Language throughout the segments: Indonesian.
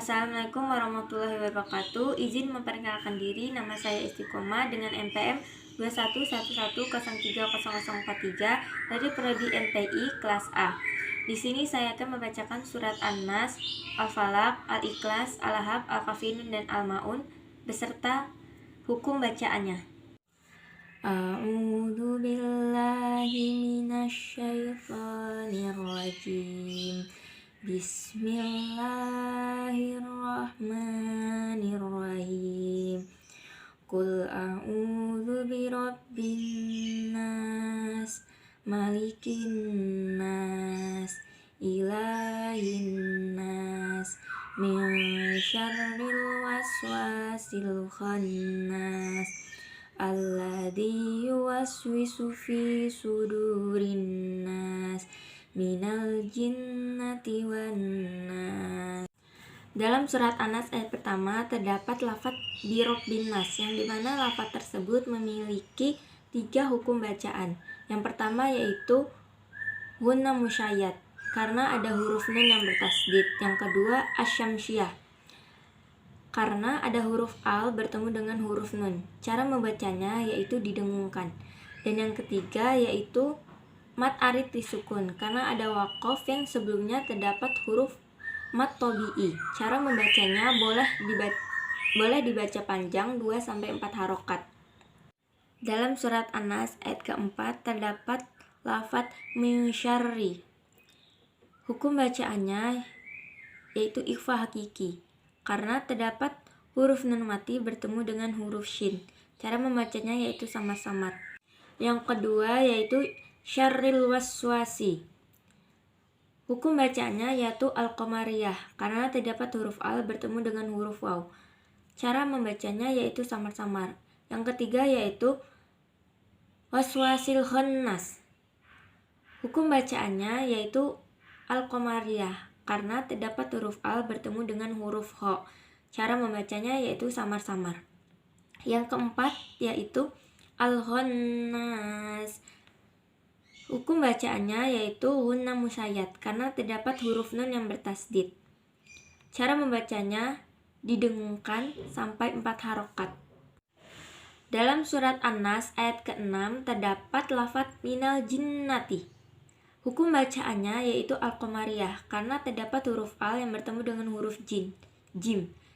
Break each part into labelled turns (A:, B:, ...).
A: Assalamualaikum warahmatullahi wabarakatuh. Izin memperkenalkan diri, nama saya Istiqomah dengan NPM 2111030043 dari Prodi NPI kelas A. Di sini saya akan membacakan surat An-Nas, Al-Falaq, Al-Ikhlas, Al-Lahab, Al-Kafirun, dan Al-Maun beserta hukum bacaannya. A'udzu billahi minasyaitonir rajim. Bismillahirrahmanirrahim. Qul a'udzu birabbin nas, malikin nas, ilahin nas, min syarril waswasil khannas, alladzi yuwaswisu fi sudurin nas, minal jinnati wan nas. Dalam surat An-Nas ayat pertama terdapat lafaz birabbin nas, yang dimana lafaz tersebut memiliki 3 hukum bacaan. Yang pertama yaitu gunna musyayyad karena ada huruf nun yang bertasdid. Yang kedua asyamsiyah karena ada huruf al bertemu dengan huruf nun. Cara membacanya yaitu didengungkan. Dan yang ketiga yaitu mat arid disukun karena ada waqaf yang sebelumnya terdapat huruf mat tobi'i. Cara membacanya boleh dibaca panjang 2-4 harokat. Dalam surat An-Nas ayat keempat terdapat lafaz min syarri. Hukum bacaannya yaitu ikhfa hakiki karena terdapat huruf nun mati bertemu dengan huruf shin. Cara membacanya yaitu samar-samar. Yang kedua yaitu syarril waswasi. Hukum bacaannya yaitu al-qamariyah karena terdapat huruf al bertemu dengan huruf waw. Cara membacanya yaitu samar-samar. Yang ketiga yaitu waswasil khannas. Hukum bacaannya yaitu al-qamariyah karena terdapat huruf al bertemu dengan huruf ho. Cara membacanya yaitu samar-samar. Yang keempat yaitu al-khannas. Hukum bacaannya yaitu gunna musyayyad karena terdapat huruf nun yang bertasdid. Cara membacanya didengungkan sampai 4 harokat. Dalam surat An-Nas ayat ke-6 terdapat lafaz minal jinnati. Hukum bacaannya yaitu al-qamariyah karena terdapat huruf al yang bertemu dengan huruf jim.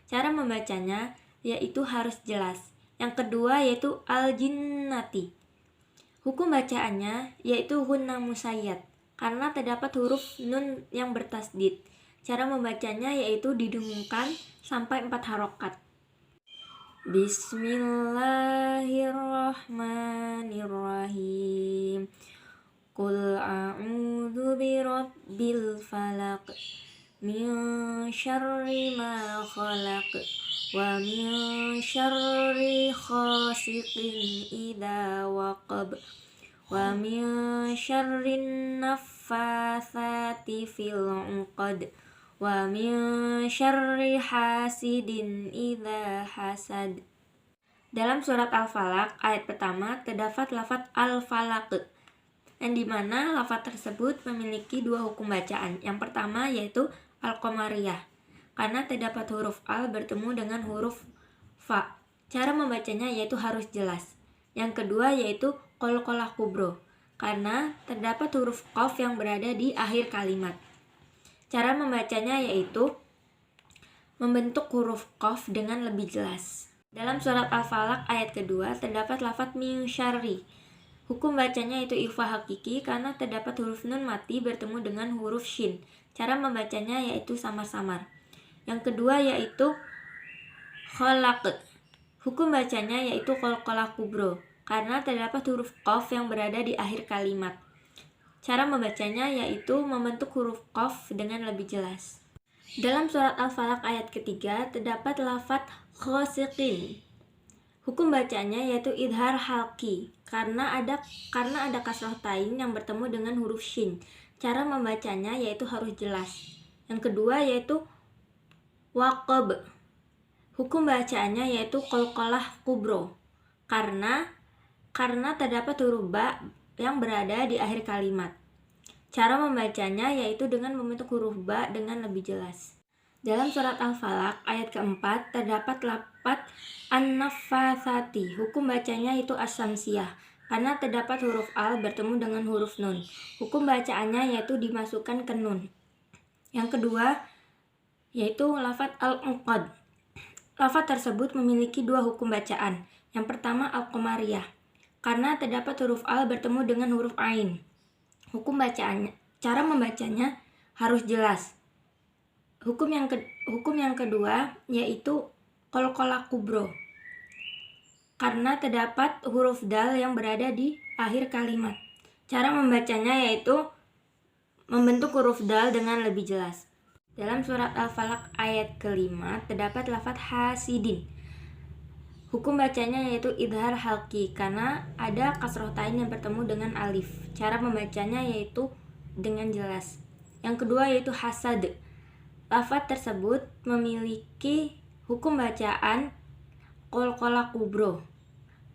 A: Cara membacanya yaitu harus jelas. Yang kedua yaitu al-jinnati. Hukum bacaannya yaitu gunna musyayyad karena terdapat huruf nun yang bertasdid. Cara membacanya yaitu didengungkan sampai 4 harokat. Bismillahirrahmanirrahim. Qul a'udzu birabbil falaq min syarri ma khalaq wa min syarri ghasiqin idza waqab wa min syarrin naffatsati fil 'uqad wa min syarri hasidin idza hasad. Dalam surat Al-Falaq ayat pertama terdapat lafaz al-falaq, yang dimana lafaz tersebut memiliki 2 hukum bacaan. Yang pertama yaitu al-qamariyah karena terdapat huruf al bertemu dengan huruf fa. Cara membacanya yaitu harus jelas. Yang kedua yaitu qalqalah kubro karena terdapat huruf qaf yang berada di akhir kalimat. Cara membacanya yaitu membentuk huruf qaf dengan lebih jelas. Dalam surat Al-Falaq ayat kedua terdapat lafaz min syarri. Hukum bacanya yaitu ikhfa hakiki karena terdapat huruf nun mati bertemu dengan huruf shin. Cara membacanya yaitu samar-samar. Yang kedua yaitu khalaq. Hukum bacanya yaitu qalqalah kubro karena terdapat huruf qaf yang berada di akhir kalimat. Cara membacanya yaitu membentuk huruf qaf dengan lebih jelas. Dalam surat Al-Falaq ayat ketiga terdapat lafaz ghasiqin. Hukum bacanya yaitu idhar halqi karena ada kasrah tain yang bertemu dengan huruf shin. Cara membacanya yaitu harus jelas. Yang kedua yaitu waqab. Hukum bacaannya yaitu qalqalah kubro karena terdapat huruf ba yang berada di akhir kalimat. Cara membacanya yaitu dengan membentuk huruf ba dengan lebih jelas. Dalam surat Al-Falaq ayat keempat terdapat lafaz an-naffatsati. Hukum bacanya itu as-samsiyah karena terdapat huruf al bertemu dengan huruf nun. Hukum bacaannya yaitu dimasukkan ke nun. Yang kedua yaitu lafaz al-unqad. Lafaz tersebut memiliki dua hukum bacaan. Yang pertama al-qamariyah karena terdapat huruf al bertemu dengan huruf ain. Hukum bacaannya, cara membacanya harus jelas. Hukum yang kedua yaitu qalqalah kubro karena terdapat huruf dal yang berada di akhir kalimat. Cara membacanya yaitu membentuk huruf dal dengan lebih jelas. Dalam surat Al-Falaq ayat kelima terdapat lafaz hasidin. Hukum bacanya yaitu idhar halqi karena ada kasroh tain yang bertemu dengan alif. Cara membacanya yaitu dengan jelas. Yang kedua yaitu hasad. Lafaz tersebut memiliki hukum bacaan qalqalah kubro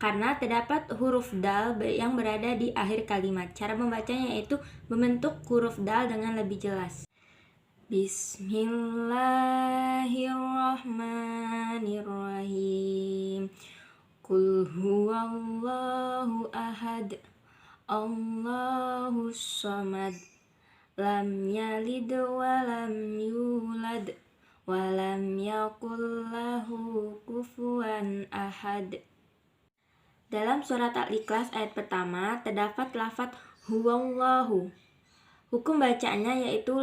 A: karena terdapat huruf dal yang berada di akhir kalimat. Cara membacanya yaitu membentuk huruf dal dengan lebih jelas. Bismillahirrahmanirrahim. Qul huwallahu ahad, Allahus samad, lam yalid wa lam yulad wa lam yakul lahu kufuwan ahad. Dalam surat Al-Ikhlas ayat pertama terdapat lafaz huwallahu. Hukum bacaannya yaitu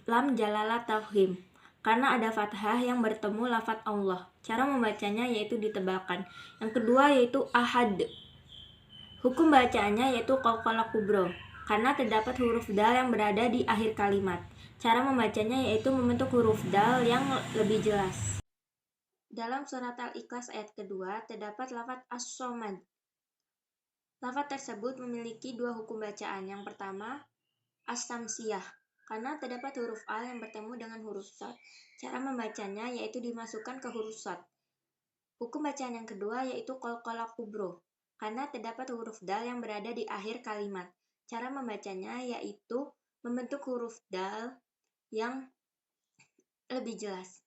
A: lam jalalah tafhim karena ada fathah yang bertemu lafaz Allah. Cara membacanya yaitu ditebalkan. Yang kedua yaitu ahad. Hukum bacaannya yaitu qalqalah kubro karena terdapat huruf dal yang berada di akhir kalimat. Cara membacanya yaitu membentuk huruf dal yang lebih jelas. Dalam surat Al-Ikhlas ayat kedua terdapat lafaz as-somad. Lafaz tersebut memiliki dua hukum bacaan. Yang pertama as-samsiyah karena terdapat huruf al yang bertemu dengan huruf shad. Cara membacanya yaitu dimasukkan ke huruf shad. Hukum bacaan yang kedua yaitu qalqalah kubro karena terdapat huruf dal yang berada di akhir kalimat. Cara membacanya yaitu membentuk huruf dal yang lebih jelas.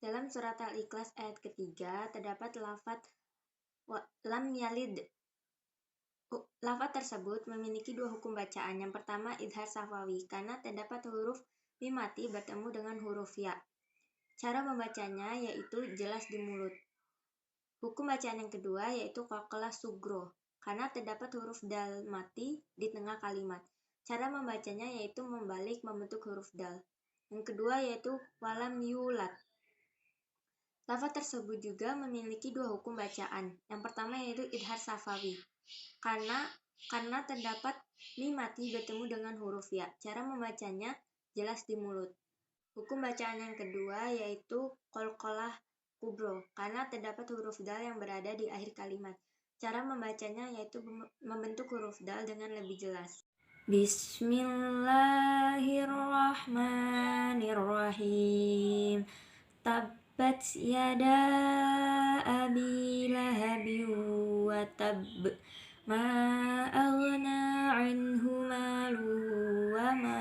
A: Dalam surat Al-Ikhlas ayat ketiga terdapat lafaz lam yalid. Lafaz tersebut memiliki dua hukum bacaan. Yang pertama idhar safawi karena terdapat huruf mim mati bertemu dengan huruf ya. Cara membacanya yaitu jelas di mulut. Hukum bacaan yang kedua yaitu qalqalah sugro karena terdapat huruf dal mati di tengah kalimat. Cara membacanya yaitu membalik membentuk huruf dal. Yang kedua yaitu walam yulad. Lafaz tersebut juga memiliki dua hukum bacaan. Yang pertama yaitu idhar safawi karena terdapat mim mati bertemu dengan huruf ya. Cara membacanya jelas di mulut. Hukum bacaan yang kedua yaitu qalqalah kubro karena terdapat huruf dal yang berada di akhir kalimat. Cara membacanya yaitu membentuk huruf dal dengan lebih jelas. Bismillahirrahmanirrahim. Tabbat yada abi lahabi wa tab, ma aghna anhu maluhu wa ma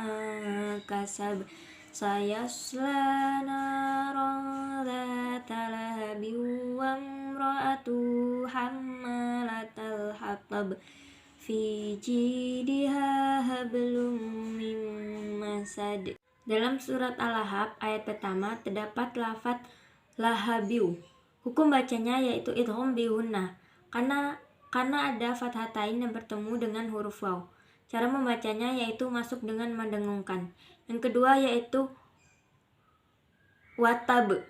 A: kasab, sayasla naran dzata lahabin wa imra'atuhu hammalatal hatab fi jidha hablum min masad. Dalam surat Al-Lahab ayat pertama terdapat lafaz lahabiu. Hukum bacanya yaitu idgham bihunna karena ada fathatain yang bertemu dengan huruf waw. Cara membacanya yaitu masuk dengan mendengungkan. Yang kedua yaitu watab.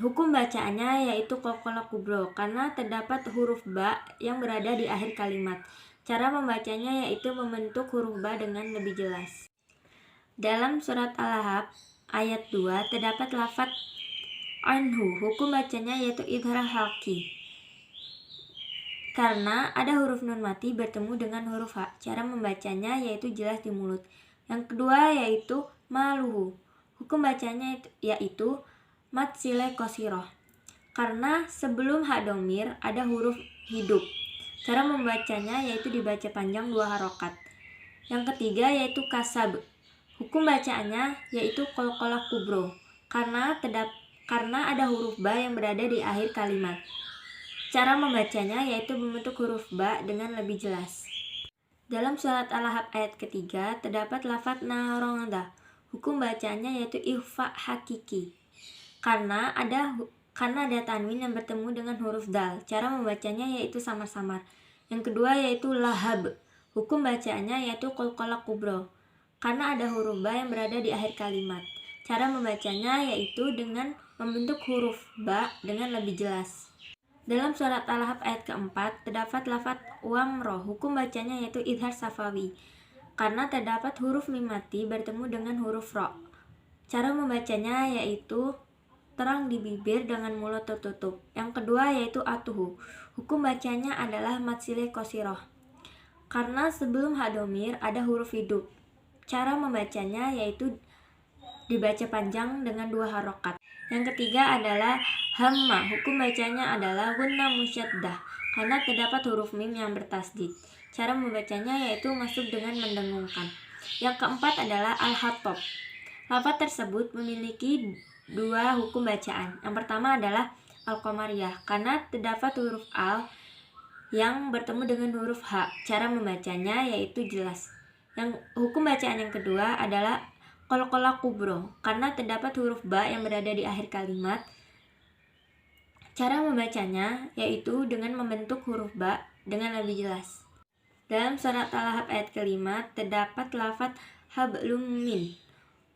A: Hukum bacaannya yaitu qalqalah kubro karena terdapat huruf ba yang berada di akhir kalimat. Cara membacanya yaitu membentuk huruf ba dengan lebih jelas. Dalam surat Al-Lahab ayat 2 terdapat lafaz anhu. Hukum bacanya yaitu idhar halqi karena ada huruf nun mati bertemu dengan huruf ha. Cara membacanya yaitu jelas di mulut. Yang kedua yaitu maluhu. Hukum bacanya yaitu mat sileh qasiroh karena sebelum ha domir ada huruf hidup. Cara membacanya yaitu dibaca panjang 2 harokat. Yang ketiga yaitu kasab. Hukum bacaannya yaitu qalqalah kubro karena ada huruf ba yang berada di akhir kalimat. Cara membacanya yaitu membentuk huruf ba dengan lebih jelas. Dalam surat Al-Ahqaf ayat ketiga terdapat lafaz naronda. Hukum bacanya yaitu ikhfa hakiki. Karena ada tanwin yang bertemu dengan huruf dal. Cara membacanya yaitu samar-samar. Yang kedua yaitu lahab. Hukum bacanya yaitu qalqalah kubro. Karena ada huruf ba yang berada di akhir kalimat. Cara membacanya yaitu dengan membentuk huruf ba dengan lebih jelas. Dalam surat Al-Ahqaf ayat keempat terdapat lafaz wamro. Hukum bacanya yaitu idhar safawi. Karena terdapat huruf mim mati bertemu dengan huruf ro. Cara membacanya yaitu terang di bibir dengan mulut tertutup. Yang kedua yaitu atuhu. Hukum bacanya adalah matsile kosiroh. Karena sebelum hadomir ada huruf hidup. Cara membacanya yaitu dibaca panjang dengan 2 harokat. Yang ketiga adalah hamma. Hukum bacanya adalah gunna musyaddah karena terdapat huruf mim yang bertasdid. Cara membacanya yaitu masuk dengan mendengungkan. Yang keempat adalah al-hattab. Lafaz tersebut memiliki 2 hukum bacaan. Yang pertama adalah al-qamariyah karena terdapat huruf al yang bertemu dengan huruf h. Cara membacanya yaitu jelas. Yang hukum bacaan yang kedua adalah qalqalah kubro karena terdapat huruf ba yang berada di akhir kalimat. Cara membacanya yaitu dengan membentuk huruf ba dengan lebih jelas. Dalam surat Al-Ahqaf ayat kelima terdapat lafaz hablum min.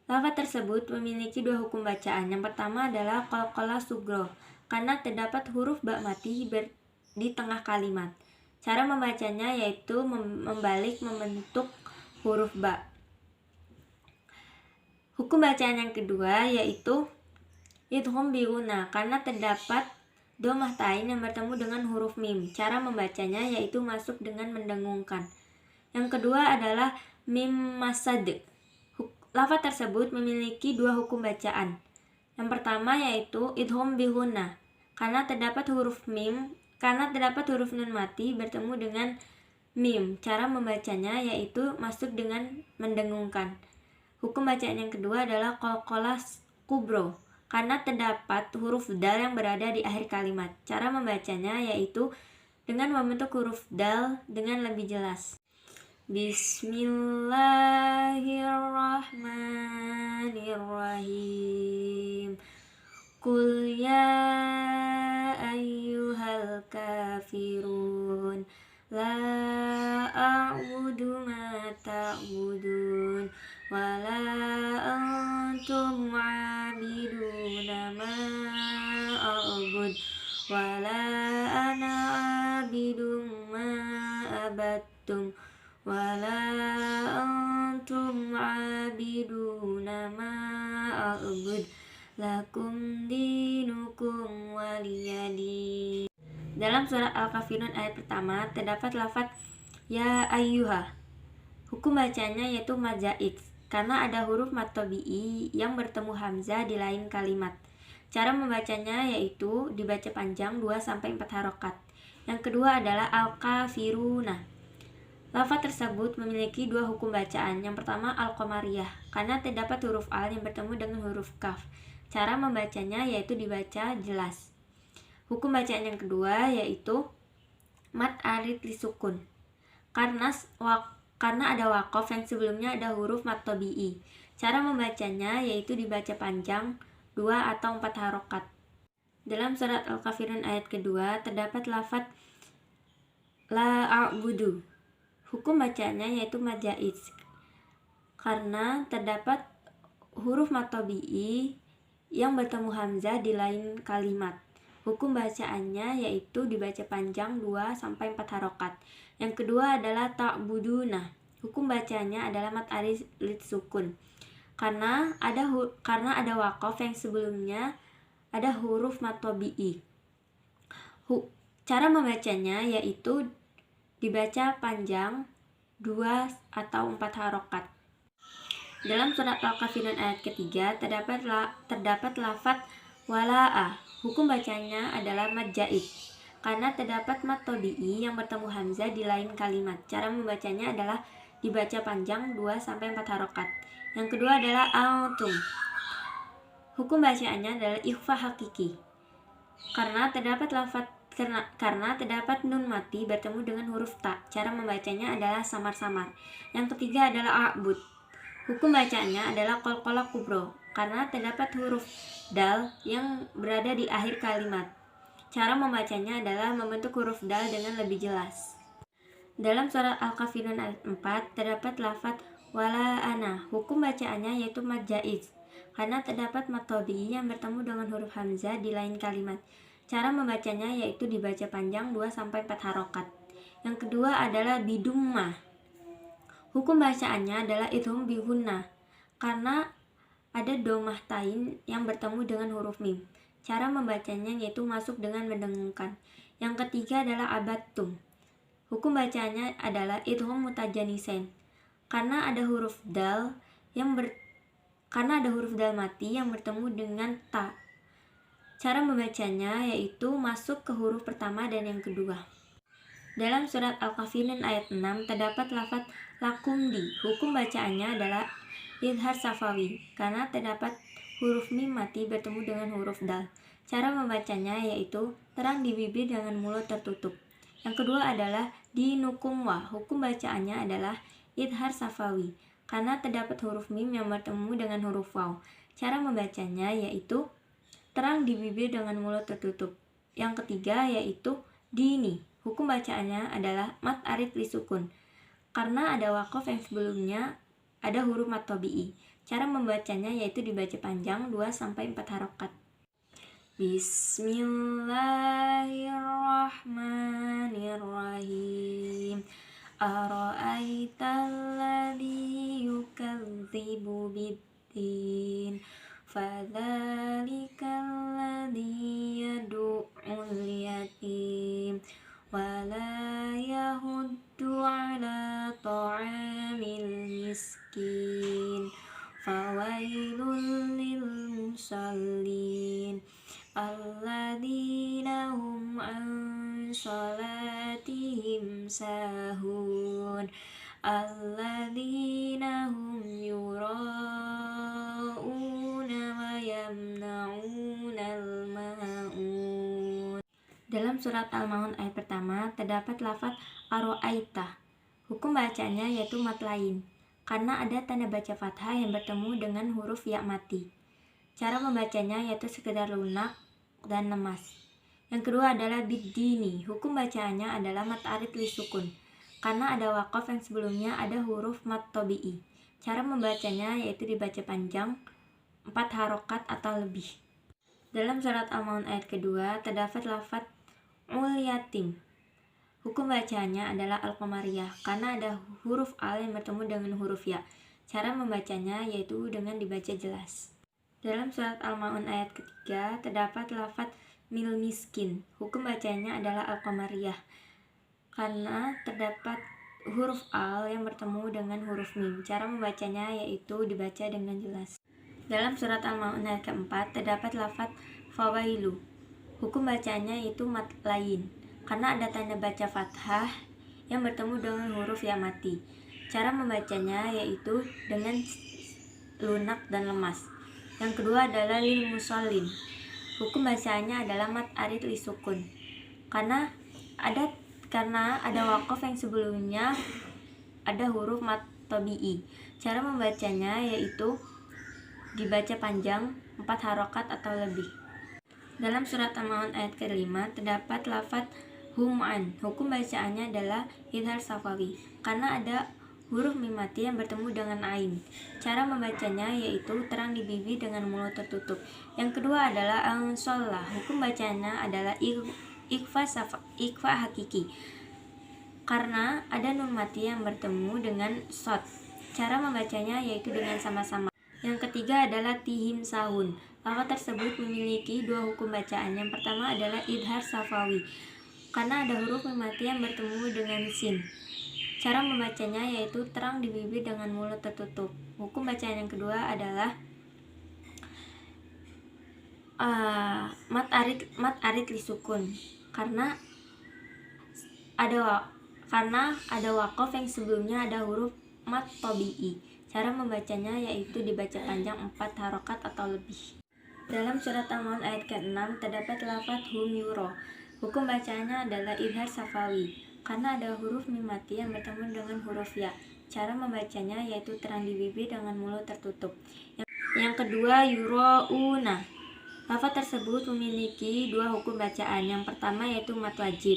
A: Lafaz tersebut memiliki 2 hukum bacaan. Yang pertama adalah qalqalah sugro karena terdapat huruf ba mati di tengah kalimat. Cara membacanya yaitu membalik membentuk huruf ba. Hukum bacaan yang kedua yaitu idgham biguna karena terdapat domah tain yang bertemu dengan huruf mim. Cara membacanya yaitu masuk dengan mendengungkan. Yang kedua adalah mim masad. Lafaz tersebut memiliki 2 hukum bacaan. Yang pertama yaitu idgham biguna karena terdapat huruf nun mati bertemu dengan mim. Cara membacanya yaitu masuk dengan mendengungkan. Hukum bacaan yang kedua adalah qalqalah kubro karena terdapat huruf dal yang berada di akhir kalimat. Cara membacanya yaitu dengan membentuk huruf dal dengan lebih jelas. Bismillahirrahmanirrahim. Qul ya ayyuhal kafirun la a'budu ma ta'budun wa la antum 'abiduna ma a'bud wa la ana 'abidun ma abattum wa la antum 'abiduna ma a'bud lakum dinukum waliyadin. Dalam surat Al-Kafirun ayat pertama terdapat lafaz ya ayyuha. Hukum bacanya yaitu majaid karena ada huruf mad tabi'i yang bertemu hamzah di lain kalimat. Cara membacanya yaitu dibaca panjang 2-4 harokat. Yang kedua adalah al-kafiruna. Lafaz tersebut memiliki 2 hukum bacaan. Yang pertama al-qamariyah karena terdapat huruf al yang bertemu dengan huruf kaf. Cara membacanya yaitu dibaca jelas. Hukum bacaan yang kedua yaitu mad arid lisukun karena ada waqaf yang sebelumnya ada huruf mad tabi'i. Cara membacanya yaitu dibaca panjang 2 atau 4 harokat. Dalam surat Al-Kafirun ayat kedua terdapat lafaz la a'budu. Hukum bacanya yaitu majaid karena terdapat huruf mad tabi'i yang bertemu hamzah di lain kalimat. Hukum bacaannya yaitu dibaca panjang 2-4 harokat. Yang kedua adalah ta'buduna. Hukum bacanya adalah mad arid lisukun karena ada waqaf yang sebelumnya ada huruf mad tabi'i. Cara membacanya yaitu dibaca panjang 2 atau 4 harokat. Dalam surat Al-Kafirun ayat ketiga terdapat lafaz wala'a. Hukum bacanya adalah mad jaid karena terdapat mad tabi'i yang bertemu hamzah di lain kalimat. Cara membacanya adalah dibaca panjang 2-4 harokat. Yang kedua adalah antum. Hukum bacaannya adalah ikhfa hakiki. Karena terdapat nun mati bertemu dengan huruf ta. Cara membacanya adalah samar-samar. Yang ketiga adalah a'bud. Hukum bacaannya adalah qalqalah kubro. Karena terdapat huruf dal yang berada di akhir kalimat. Cara membacanya adalah membentuk huruf dal dengan lebih jelas. Dalam surat Al-Kafirun ayat 4 terdapat lafaz wala ana. Hukum bacaannya yaitu mad jaiz. Karena terdapat mad tabi'i yang bertemu dengan huruf hamzah di lain kalimat. Cara membacanya yaitu dibaca panjang 2-4 harokat. Yang kedua adalah bidummah. Hukum bacaannya adalah idgham bihunna. Karena ada domah tain yang bertemu dengan huruf mim. Cara membacanya yaitu masuk dengan mendengungkan. Yang ketiga adalah abattum. Hukum bacaannya adalah idgham mutajanisen. Karena ada huruf dal mati yang bertemu dengan ta. Cara membacanya yaitu masuk ke huruf pertama dan yang kedua. Dalam surat Al-Kafirun ayat 6 terdapat lafaz lakumdi. Hukum bacaannya adalah idhar safawi. Karena terdapat huruf mim mati bertemu dengan huruf dal. Cara membacanya yaitu terang di bibir dengan mulut tertutup. Yang kedua adalah dinukumwa. Hukum bacaannya adalah idhar safawi. Karena terdapat huruf mim yang bertemu dengan huruf waw. Cara membacanya yaitu terang di bibir dengan mulut tertutup. Yang ketiga yaitu dini. Hukum bacaannya adalah mat arid li sukun. Karena ada waqaf yang sebelumnya ada huruf mat tabi'i. Cara membacanya yaitu dibaca panjang 2-4 harokat. Bismillahirrahmanirrahim. Ara'aital ladzi yukadzibu biddin. Fadzalikal ladzi yad'ul yatim wa la yahuddu ala ta'amil miskin. Fawailul lil musallin alladzina hum an salatihim sahun alladzina hum yura'una wa yamna'unal ma'un. Dalam surat Al-Maun ayat pertama terdapat lafaz aro'aita. Hukum bacaannya yaitu mat lain. Karena ada tanda baca fathah yang bertemu dengan huruf ya mati. Cara membacanya yaitu sekedar lunak dan lemas. Yang kedua adalah biddini. Hukum bacaannya adalah mat arid li sukun. Karena ada waqaf yang sebelumnya ada huruf mat tabi'i. Cara membacanya yaitu dibaca panjang 4 harokat atau lebih. Dalam surat Al-Maun ayat kedua terdapat lafaz ul yatim. Hukum bacaannya adalah al-qamariyah karena ada huruf al yang bertemu dengan huruf ya. Cara membacanya yaitu dengan dibaca jelas. Dalam surat Al-Maun ayat ketiga terdapat lafaz mil miskin. Hukum bacanya adalah al-qamariyah karena terdapat huruf al yang bertemu dengan huruf mim. Cara membacanya yaitu dibaca dengan jelas. Dalam surat Al-Maun ayat keempat terdapat lafaz fawailu. Hukum bacanya yaitu mat lain karena ada tanda baca fathah yang bertemu dengan huruf ya mati. Cara membacanya yaitu dengan lunak dan lemas. Yang kedua adalah lil musallin. Hukum bacaannya adalah mat arid li sukun. Karena ada waqaf yang sebelumnya ada huruf mat tabi'i. Cara membacanya yaitu dibaca panjang 4 harokat atau lebih. Dalam surat Al-Maun ayat ke-5 terdapat lafaz hum'an. Hukum bacaannya adalah idhar safawi karena ada huruf mim mati yang bertemu dengan ain. Cara membacanya yaitu terang di bibir dengan mulut tertutup. Yang kedua adalah al-sholah. Hukum bacanya adalah ikhfa hakiki karena ada nun mati yang bertemu dengan shad. Cara membacanya yaitu dengan sama-sama. Yang ketiga adalah tihim sahun. Lafaz tersebut memiliki 2 hukum bacaan. Yang pertama adalah idhar safawi karena ada huruf mim mati yang bertemu dengan sin. Cara membacanya yaitu terang di bibir dengan mulut tertutup. Hukum bacaan yang kedua adalah mat arid li sukun karena ada waqaf yang sebelumnya ada huruf mat tabi'i. Cara membacanya yaitu dibaca panjang 4 harokat atau lebih. Dalam surat Al-Maun ayat ke-6 terdapat lafaz hum yuro. Hukum bacaannya adalah idhar safawi, karena ada huruf mim mati yang bertemu dengan huruf ya. Cara membacanya yaitu terang di bibir dengan mulut tertutup. Yang kedua, yuro'una. Lafaz tersebut memiliki dua hukum bacaan. Yang pertama yaitu mat wajib,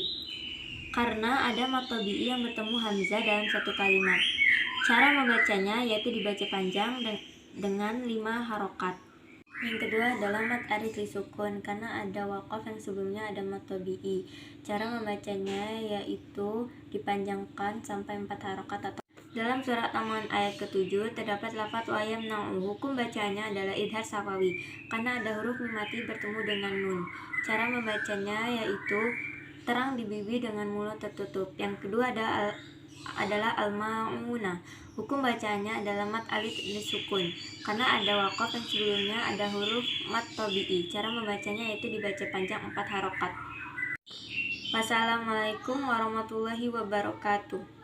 A: karena ada mat tabi'i yang bertemu hamzah dalam satu kalimat. Cara membacanya yaitu dibaca panjang dengan 5 harokat. Yang kedua adalah mat arid li sukun, karena ada waqaf yang sebelumnya ada mat tabi'i. Cara membacanya yaitu dipanjangkan sampai 4 harokat atau dalam surat Al-Maun ayat ke-7 terdapat lafaz wa yamna'u. Hukum bacaannya adalah idhar safawi, karena ada huruf mim mati bertemu dengan nun. Cara membacanya yaitu terang di bibir dengan mulut tertutup. Yang kedua adalah al-ma'una. Hukum bacaannya adalah mat alif lisukun, karena ada waqaf yang sebelumnya ada huruf mat tabi'i. Cara membacanya yaitu dibaca panjang 4 harokat. Wassalamualaikum warahmatullahi wabarakatuh.